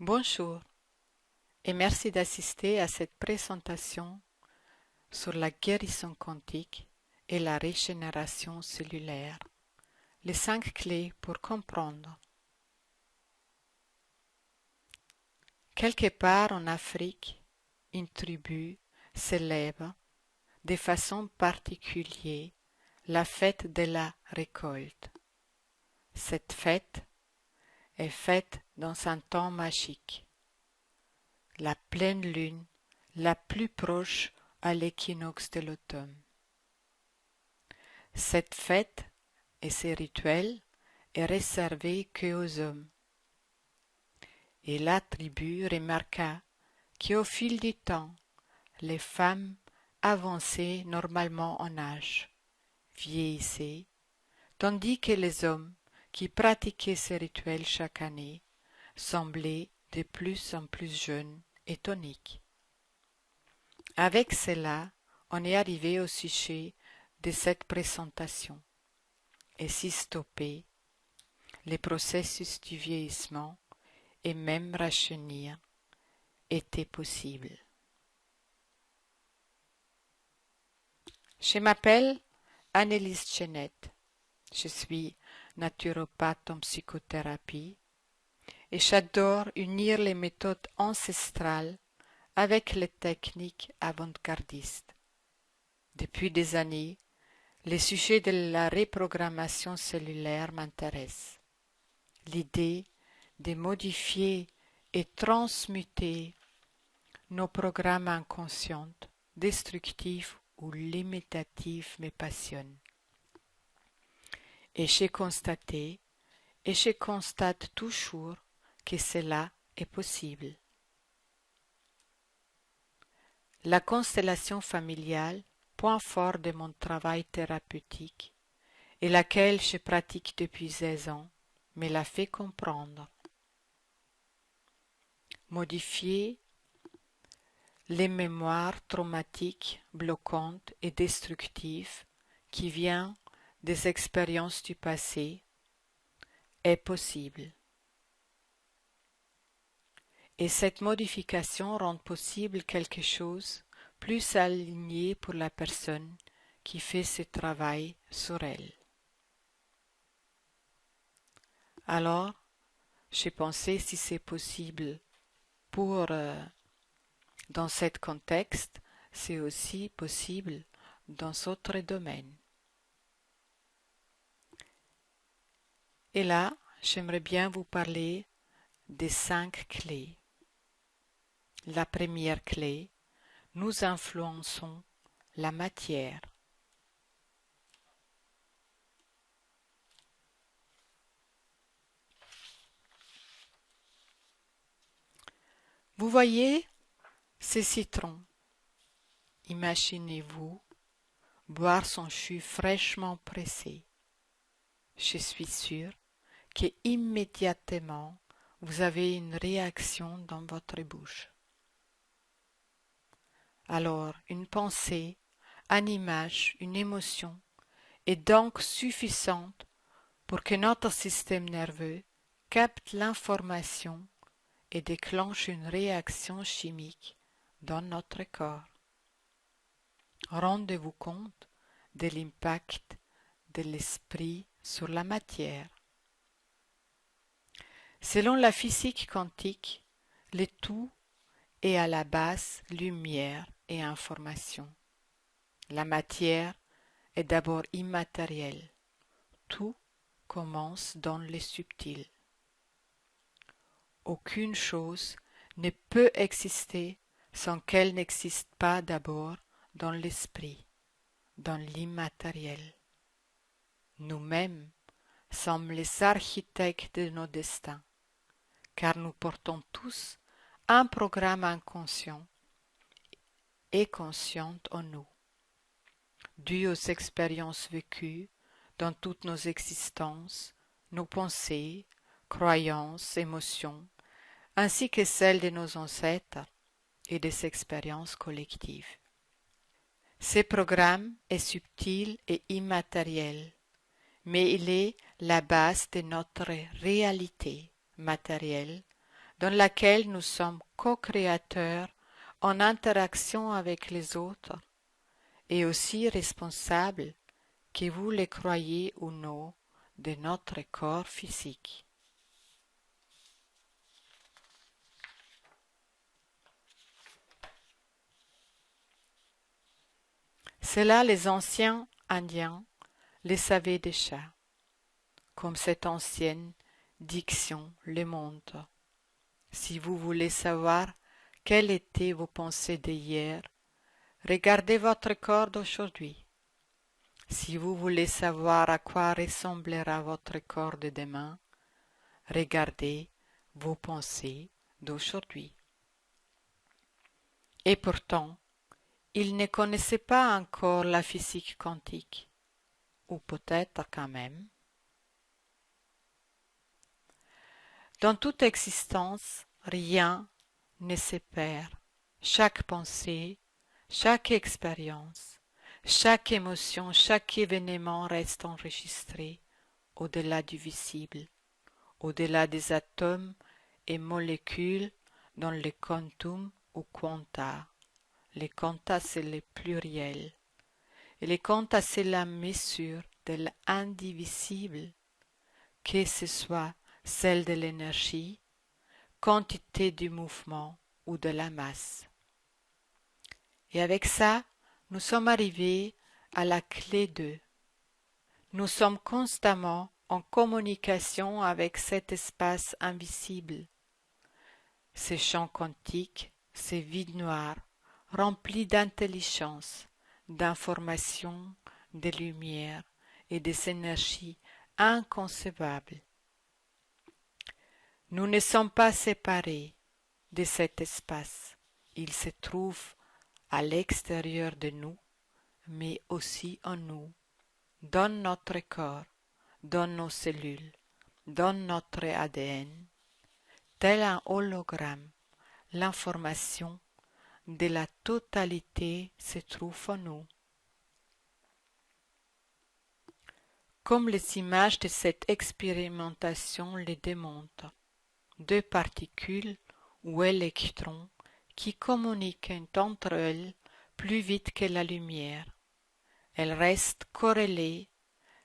Bonjour et merci d'assister à cette présentation sur la guérison quantique et la régénération cellulaire. Les 5 clés pour comprendre. Quelque part en Afrique, une tribu célèbre de façon particulière la fête de la récolte. Cette fête est faite dans un temps magique, la pleine lune la plus proche à l'équinoxe de l'automne. Cette fête et ses rituels est réservé qu'aux hommes. Et la tribu remarqua qu'au fil du temps, les femmes avançaient normalement en âge, vieillissaient, tandis que les hommes qui pratiquaient ces rituels chaque année semblaient de plus en plus jeunes et toniques. Avec cela, on est arrivé au sujet de cette présentation. Et si stopper les processus du vieillissement et même rajeunir était possible. Je m'appelle Annelise Chenette. Je suis naturopathe en psychothérapie et j'adore unir les méthodes ancestrales avec les techniques avant-gardistes. Depuis des années, les sujets de la reprogrammation cellulaire m'intéressent. L'idée de modifier et transmuter nos programmes inconscients, destructifs ou limitatifs me passionne. Et j'ai constaté, et je constate toujours que cela est possible. La constellation familiale, point fort de mon travail thérapeutique, et laquelle je pratique depuis 16 ans, me l'a fait comprendre. Modifier les mémoires traumatiques, bloquantes et destructives qui viennent des expériences du passé est possible. Et cette modification rend possible quelque chose plus aligné pour la personne qui fait ce travail sur elle. Alors, j'ai pensé si c'est possible pour dans ce contexte, c'est aussi possible dans d'autres domaines. Et là, j'aimerais bien vous parler des 5 clés. La première clé, nous influençons la matière. Vous voyez ces citrons. Imaginez-vous boire son jus fraîchement pressé. Je suis sûre que immédiatement vous avez une réaction dans votre bouche. Alors, une pensée, une image, une émotion est donc suffisante pour que notre système nerveux capte l'information et déclenche une réaction chimique dans notre corps. Rendez-vous compte de l'impact de l'esprit sur la matière. Selon la physique quantique, le tout est à la base lumière et information. La matière est d'abord immatérielle. Tout commence dans le subtil. Aucune chose ne peut exister sans qu'elle n'existe pas d'abord dans l'esprit, dans l'immatériel. Nous-mêmes sommes les architectes de nos destins, car nous portons tous un programme inconscient et conscient en nous, dû aux expériences vécues dans toutes nos existences, nos pensées, croyances, émotions, ainsi que celles de nos ancêtres et des expériences collectives. Ce programme est subtil et immatériel, mais il est la base de notre réalité matérielle dans laquelle nous sommes co-créateurs en interaction avec les autres et aussi responsables, que vous le croyez ou non, de notre corps physique. Cela les anciens Indiens le savaient déjà, comme cette ancienne diction le montre. Si vous voulez savoir quelles étaient vos pensées d'hier, regardez votre corps d'aujourd'hui. Si vous voulez savoir à quoi ressemblera votre corps de demain, regardez vos pensées d'aujourd'hui. Et pourtant, ils ne connaissaient pas encore la physique quantique, ou peut-être quand même. Dans toute existence, rien ne se perd. Chaque pensée, chaque expérience, chaque émotion, chaque événement reste enregistré au-delà du visible, au-delà des atomes et molécules dans le quantum ou quanta. Les quantas, c'est le pluriel. Et les quantas, c'est la mesure de l'indivisible, que ce soit celle de l'énergie, quantité du mouvement ou de la masse. Et avec ça, nous sommes arrivés à la clé 2. Nous sommes constamment en communication avec cet espace invisible, ces champs quantiques, ces vides noirs, remplis d'intelligence, d'information, de lumière et des énergies inconcevables. Nous ne sommes pas séparés de cet espace. Il se trouve à l'extérieur de nous, mais aussi en nous, dans notre corps, dans nos cellules, dans notre ADN. Tel un hologramme, l'information de la totalité se trouve en nous. Comme les images de cette expérimentation le démontrent, deux particules ou électrons qui communiquent entre elles plus vite que la lumière. Elles restent corrélées,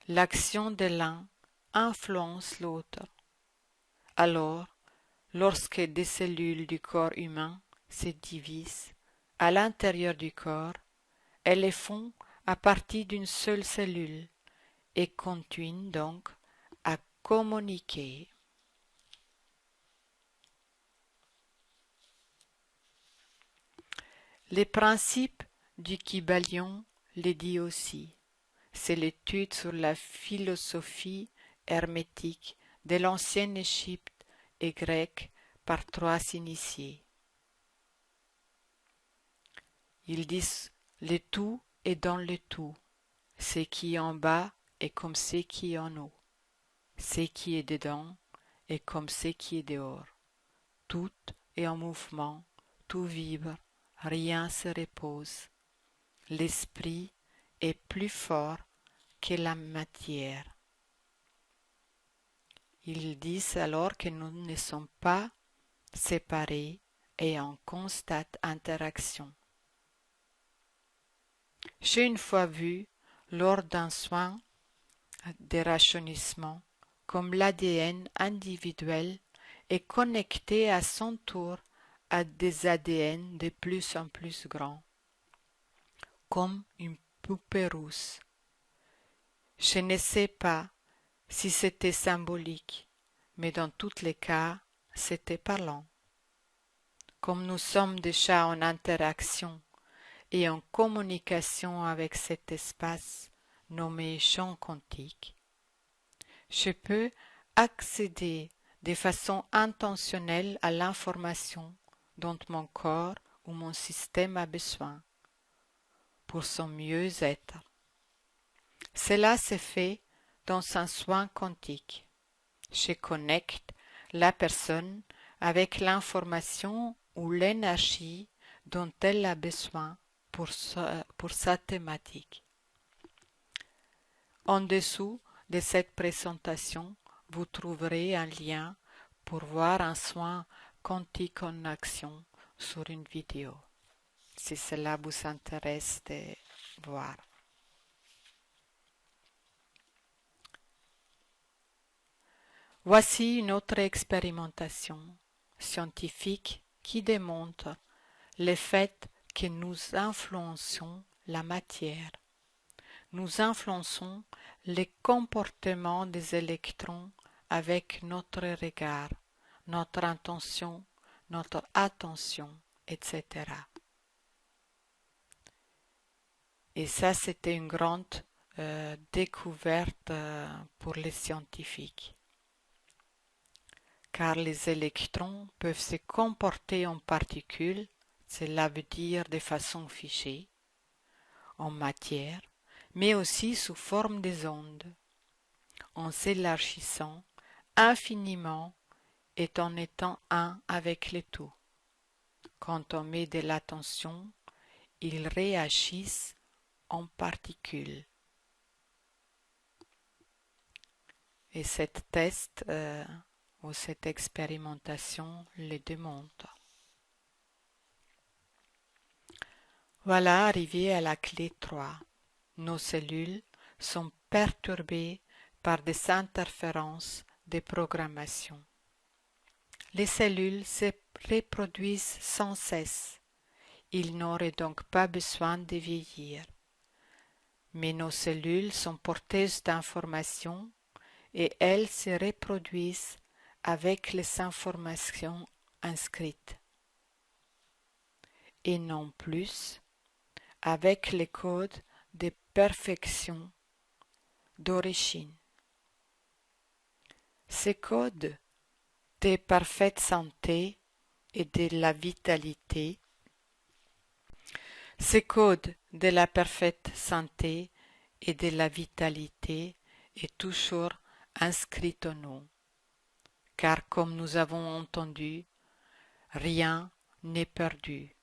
l'action de l'un influence l'autre. Alors, lorsque des cellules du corps humain se divisent à l'intérieur du corps, elles les font à partir d'une seule cellule et continuent donc à communiquer. Les principes du Kybalion les dit aussi. C'est l'étude sur la philosophie hermétique de l'ancienne Égypte et grecque par 3 initiés. Ils disent le tout est dans le tout. Ce qui est en bas est comme ce qui est en haut. Ce qui est dedans est comme ce qui est dehors. Tout est en mouvement, tout vibre, rien se repose. L'esprit est plus fort que la matière. Ils disent alors que nous ne sommes pas séparés et en constante interaction. J'ai une fois vu, lors d'un soin de rajeunissement, comme l'ADN individuel est connecté à son tour à des ADN de plus en plus grands, comme une poupée rousse. Je ne sais pas si c'était symbolique, mais dans tous les cas, c'était parlant. Comme nous sommes déjà en interaction et en communication avec cet espace nommé champ quantique, je peux accéder de façon intentionnelle à l'information dont mon corps ou mon système a besoin pour son mieux-être. Cela se fait dans un soin quantique. Je connecte la personne avec l'information ou l'énergie dont elle a besoin pour sa thématique. En dessous de cette présentation, vous trouverez un lien pour voir un soin quantique en action sur une vidéo, si cela vous intéresse de voir. Voici une autre expérimentation scientifique qui démontre le fait que nous influençons la matière. Nous influençons les comportements des électrons avec notre regard, notre intention, notre attention, etc. Et ça, c'était une grande découverte pour les scientifiques. Car les électrons peuvent se comporter en particules, cela veut dire de façon figée, en matière, mais aussi sous forme des ondes, en s'élargissant infiniment et en étant un avec le tout. Quand on met de l'attention, ils réagissent en particules. Et cette test ou cette expérimentation le démontre. Voilà arrivé à la clé 3. Nos cellules sont perturbées par des interférences de programmation. Les cellules se reproduisent sans cesse. Ils n'auraient donc pas besoin de vieillir. Mais nos cellules sont porteuses d'informations et elles se reproduisent avec les informations inscrites. Et non plus avec les codes de perfection d'origine. Ces codes de parfaite santé et de la vitalité, ces codes de la parfaite santé et de la vitalité est toujours inscrit en nous, car comme nous avons entendu, rien n'est perdu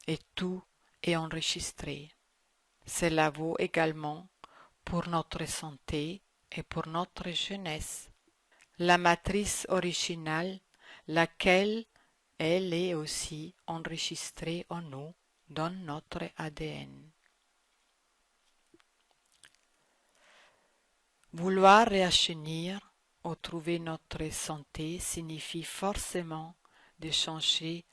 et tout est enregistré. Cela vaut également pour notre santé et pour notre jeunesse. La matrice originale, laquelle elle est aussi enregistrée en nous, dans notre ADN. Vouloir rajeunir ou trouver notre santé signifie forcément de changer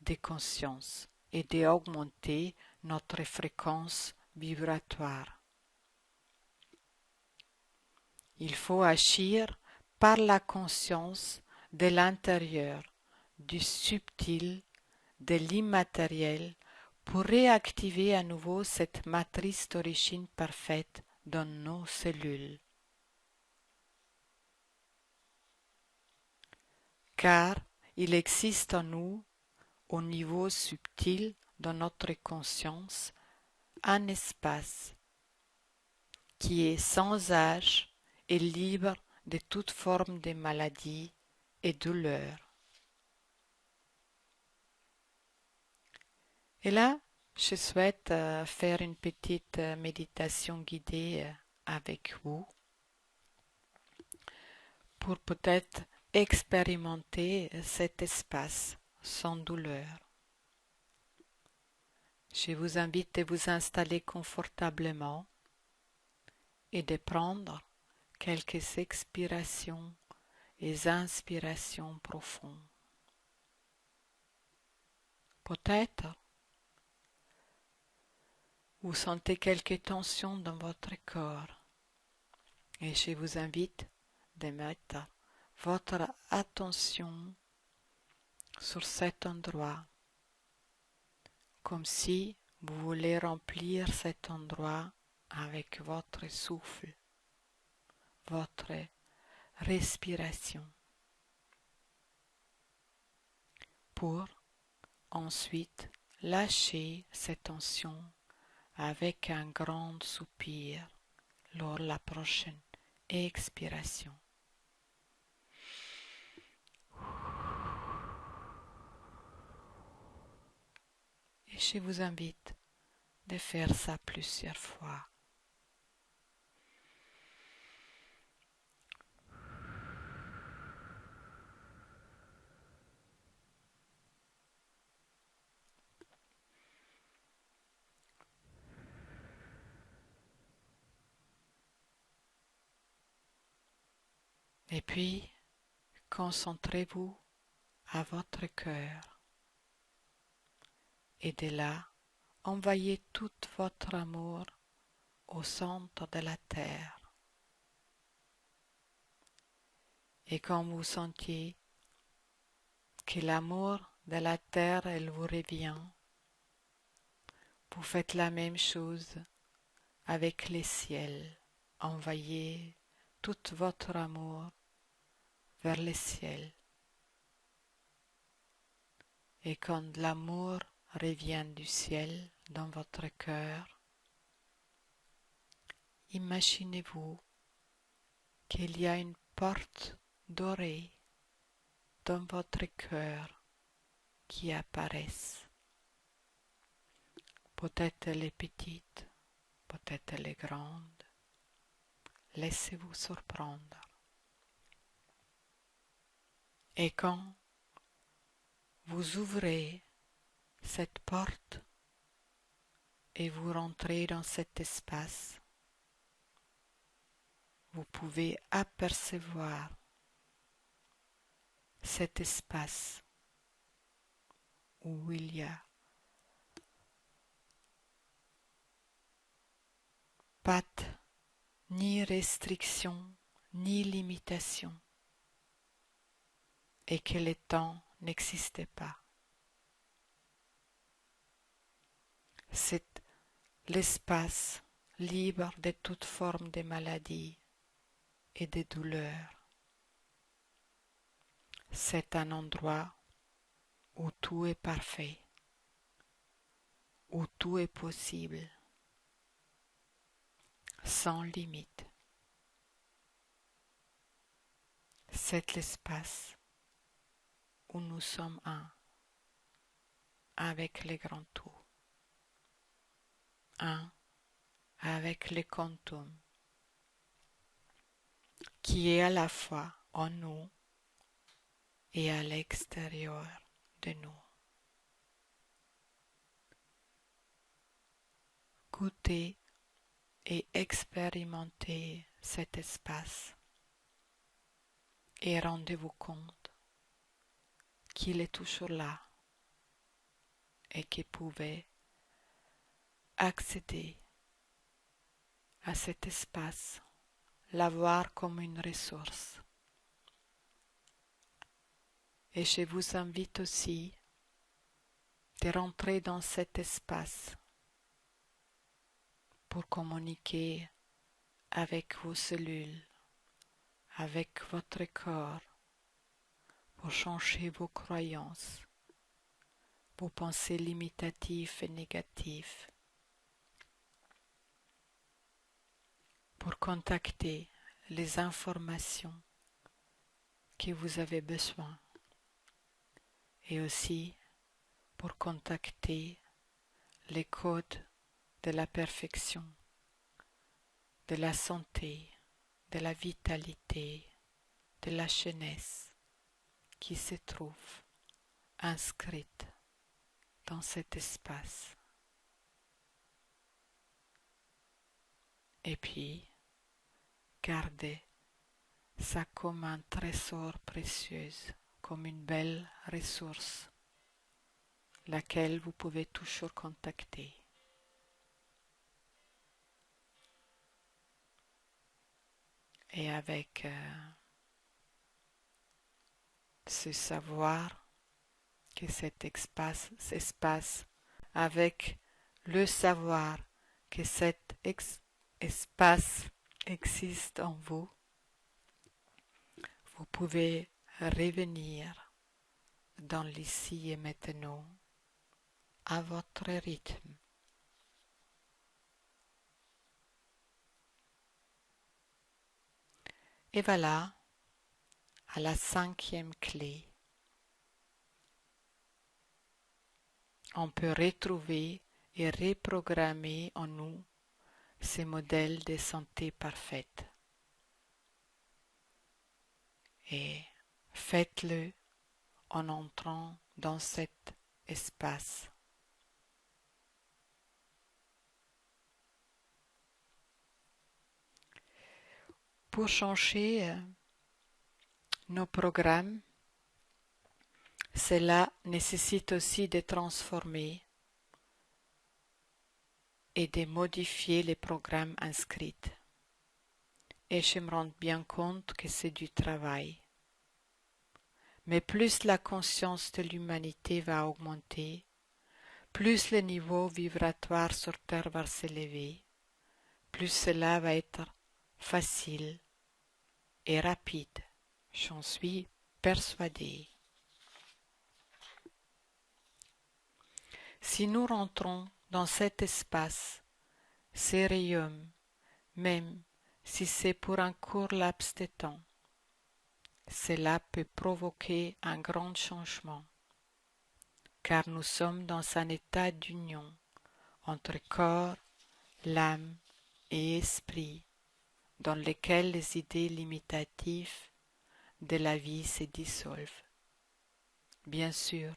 de conscience et d'augmenter notre fréquence vibratoire. Il faut agir par la conscience de l'intérieur, du subtil, de l'immatériel, pour réactiver à nouveau cette matrice d'origine parfaite dans nos cellules. Car il existe en nous, au niveau subtil de notre conscience, un espace qui est sans âge et libre de toute forme de maladie et douleur. Et là, je souhaite faire une petite méditation guidée avec vous pour peut-être expérimenter cet espace sans douleur. Je vous invite à vous installer confortablement et de prendre quelques expirations et inspirations profondes. Peut-être vous sentez quelques tensions dans votre corps et je vous invite de mettre votre attention sur cet endroit, comme si vous voulez remplir cet endroit avec votre souffle, votre respiration, pour ensuite lâcher cette tension avec un grand soupir lors de la prochaine expiration. Et je vous invite de faire ça plusieurs fois. Et puis, concentrez-vous à votre cœur. Et de là, envoyez tout votre amour au centre de la terre. Et quand vous sentiez que l'amour de la terre, elle vous revient, vous faites la même chose avec les ciels. Envoyez tout votre amour vers le ciel. Et quand l'amour revient du ciel dans votre cœur, imaginez-vous qu'il y a une porte dorée dans votre cœur qui apparaissent. Peut-être elle est petite, peut-être elle est grande. Laissez-vous surprendre. Et quand vous ouvrez cette porte et vous rentrez dans cet espace, vous pouvez apercevoir cet espace où il y a pas ni restriction ni limitation et que le temps n'existait pas. C'est l'espace libre de toute forme de maladie et de douleur. C'est un endroit où tout est parfait, où tout est possible, sans limite. C'est l'espace où nous sommes un avec le grand tout, un avec le quantum, qui est à la fois en nous et à l'extérieur de nous. Goûtez et expérimentez cet espace et rendez-vous compte qu'il est toujours là et que vous pouvez accéder à cet espace, l'avoir comme une ressource. Et je vous invite aussi de rentrer dans cet espace pour communiquer avec vos cellules, avec votre corps, pour changer vos croyances, vos pensées limitatives et négatives, pour contacter les informations que vous avez besoin et aussi pour contacter les codes de la perfection, de la santé, de la vitalité, de la jeunesse qui se trouve inscrite dans cet espace. Et puis, gardez ça comme un trésor précieux, comme une belle ressource, laquelle vous pouvez toujours contacter. Et avec ce savoir que cet espace, avec le savoir que cet espace existe en vous, vous pouvez revenir dans l'ici et maintenant à votre rythme. Et voilà, à la 5e clé, on peut retrouver et reprogrammer en nous ces modèles de santé parfaite. Et faites-le en entrant dans cet espace. Pour changer nos programmes, cela nécessite aussi de transformer et de modifier les programmes inscrits. Et je me rends bien compte que c'est du travail. Mais plus la conscience de l'humanité va augmenter, plus le niveau vibratoire sur Terre va s'élever, plus cela va être facile et rapide. J'en suis persuadée. Si nous rentrons dans cet espace, ces rayons, même si c'est pour un court laps de temps, cela peut provoquer un grand changement, car nous sommes dans un état d'union entre corps, l'âme et esprit, dans lequel les idées limitatives de la vie se dissolvent. Bien sûr,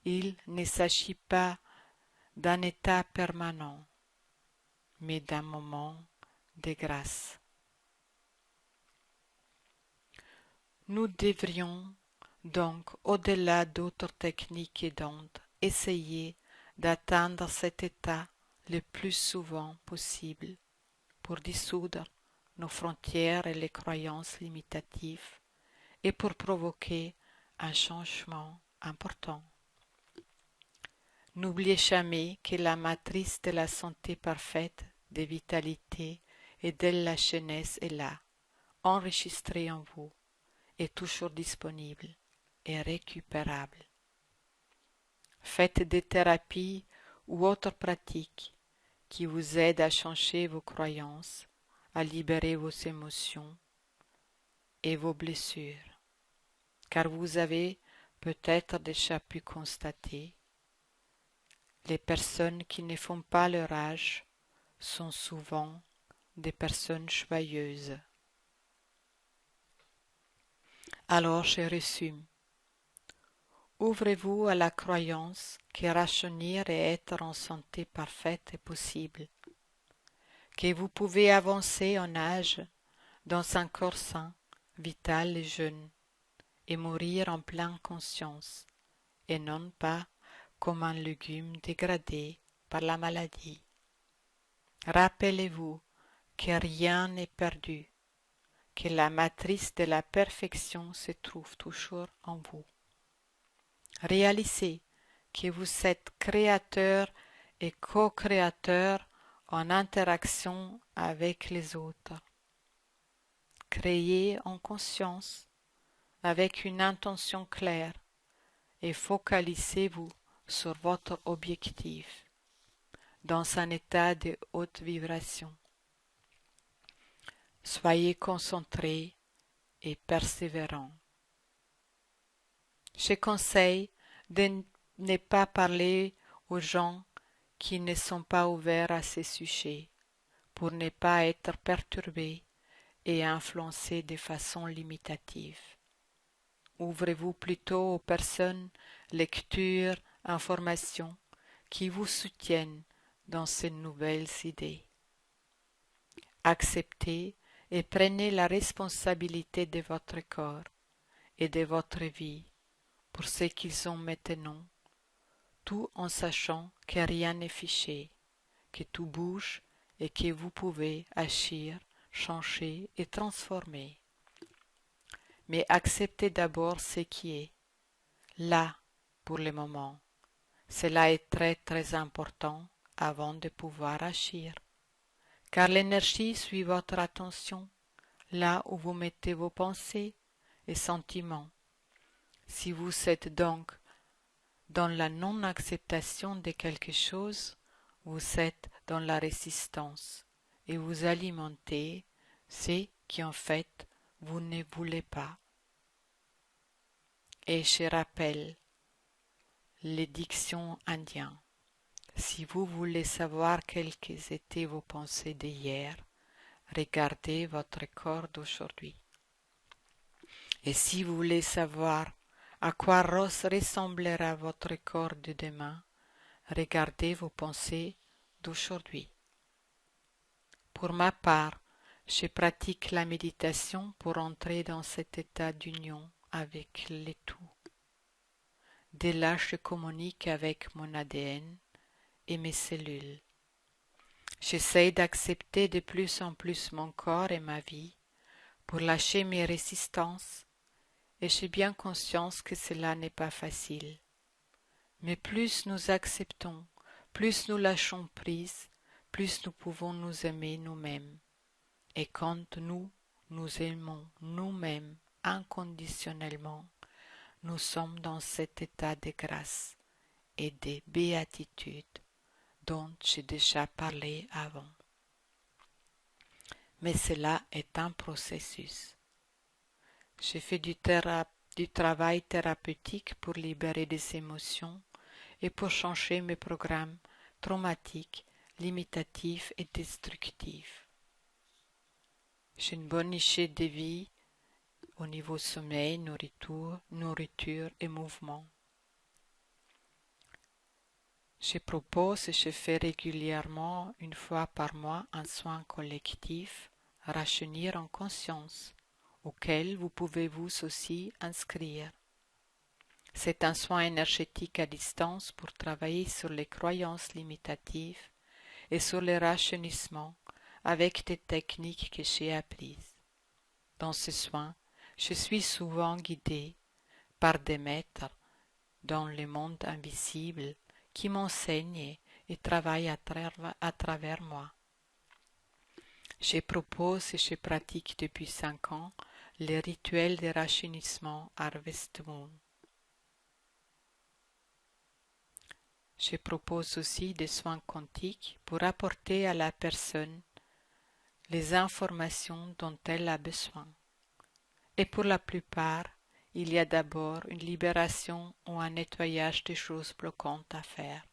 il ne s'agit pas d'un état permanent, mais d'un moment de grâce. Nous devrions donc, au-delà d'autres techniques aidantes, essayer d'atteindre cet état le plus souvent possible pour dissoudre nos frontières et les croyances limitatives et pour provoquer un changement important. N'oubliez jamais que la matrice de la santé parfaite, de vitalité et de la jeunesse est là, enregistrée en vous, est toujours disponible et récupérable. Faites des thérapies ou autres pratiques qui vous aident à changer vos croyances, à libérer vos émotions et vos blessures, car vous avez peut-être déjà pu constater, les personnes qui ne font pas leur âge sont souvent des personnes joyeuses. Alors je résume. Ouvrez-vous à la croyance que rajeunir et être en santé parfaite est possible, que vous pouvez avancer en âge dans un corps sain, vital et jeune, et mourir en pleine conscience, et non pas comme un légume dégradé par la maladie. Rappelez-vous que rien n'est perdu, que la matrice de la perfection se trouve toujours en vous. Réalisez que vous êtes créateur et co-créateur en interaction avec les autres. Créez en conscience avec une intention claire et focalisez-vous sur votre objectif dans un état de haute vibration. Soyez concentrés et persévérants. Je conseille de ne pas parler aux gens qui ne sont pas ouverts à ces sujets pour ne pas être perturbés et influencés de façon limitative. Ouvrez-vous plutôt aux personnes, lectures, informations qui vous soutiennent dans ces nouvelles idées. Acceptez et prenez la responsabilité de votre corps et de votre vie pour ce qu'ils sont maintenant, tout en sachant que rien n'est fiché, que tout bouge et que vous pouvez agir, changer et transformer. Mais acceptez d'abord ce qui est, là, pour le moment. Cela est très très important avant de pouvoir agir, car l'énergie suit votre attention, là où vous mettez vos pensées et sentiments. Si vous êtes donc dans la non-acceptation de quelque chose, vous êtes dans la résistance et vous alimentez ce qui en fait vous ne voulez pas. Et je rappelle les dictions indiennes. Si vous voulez savoir quelles étaient vos pensées d'hier, regardez votre corps d'aujourd'hui. Et si vous voulez savoir à quoi ressemblera votre corps de demain, regardez vos pensées d'aujourd'hui. Pour ma part, Je pratique la méditation pour entrer dans cet état d'union avec le tout. Dès là, je communique avec mon ADN et mes cellules. J'essaie d'accepter de plus en plus mon corps et ma vie pour lâcher mes résistances, et j'ai bien conscience que cela n'est pas facile. Mais plus nous acceptons, plus nous lâchons prise, plus nous pouvons nous aimer nous-mêmes. Et quand nous nous aimons nous-mêmes inconditionnellement, nous sommes dans cet état de grâce et de béatitude dont j'ai déjà parlé avant. Mais cela est un processus. J'ai fait du travail thérapeutique pour libérer des émotions et pour changer mes programmes traumatiques, limitatifs et destructifs. J'ai une bonne hygiène de vie au niveau sommeil, nourriture et mouvement. Je propose et je fais régulièrement, une fois par mois, un soin collectif, rajeunir en conscience, auquel vous pouvez vous aussi inscrire. C'est un soin énergétique à distance pour travailler sur les croyances limitatives et sur le rajeunissement avec des techniques que j'ai apprises. Dans ce soin, je suis souvent guidée par des maîtres dans le monde invisible qui m'enseignent et travaillent à travers moi. Je propose et je pratique depuis 5 ans les rituels de rajeunissement Harvest Moon. Je propose aussi des soins quantiques pour apporter à la personne les informations dont elle a besoin. Et pour la plupart, il y a d'abord une libération ou un nettoyage des choses bloquantes à faire.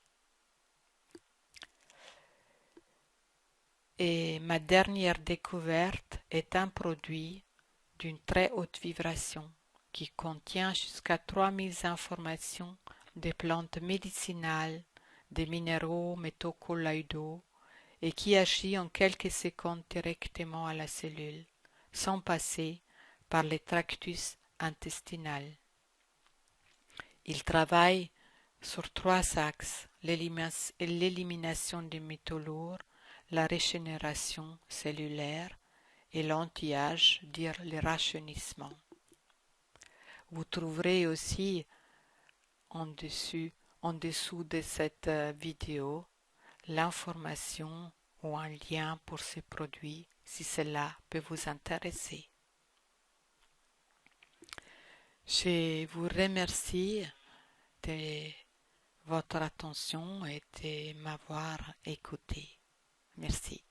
Et ma dernière découverte est un produit d'une très haute vibration qui contient jusqu'à 3000 informations des plantes médicinales, des minéraux, métaux colloïdaux et qui agit en quelques secondes directement à la cellule, sans passer par les tractus intestinal. Il travaille sur 3 axes, l'élimination des métaux lourds, la régénération cellulaire et l'anti-âge, dire le rajeunissement. Vous trouverez aussi en dessous de cette vidéo l'information ou un lien pour ces produits si cela peut vous intéresser. Je vous remercie de votre attention et de m'avoir écouté. Merci.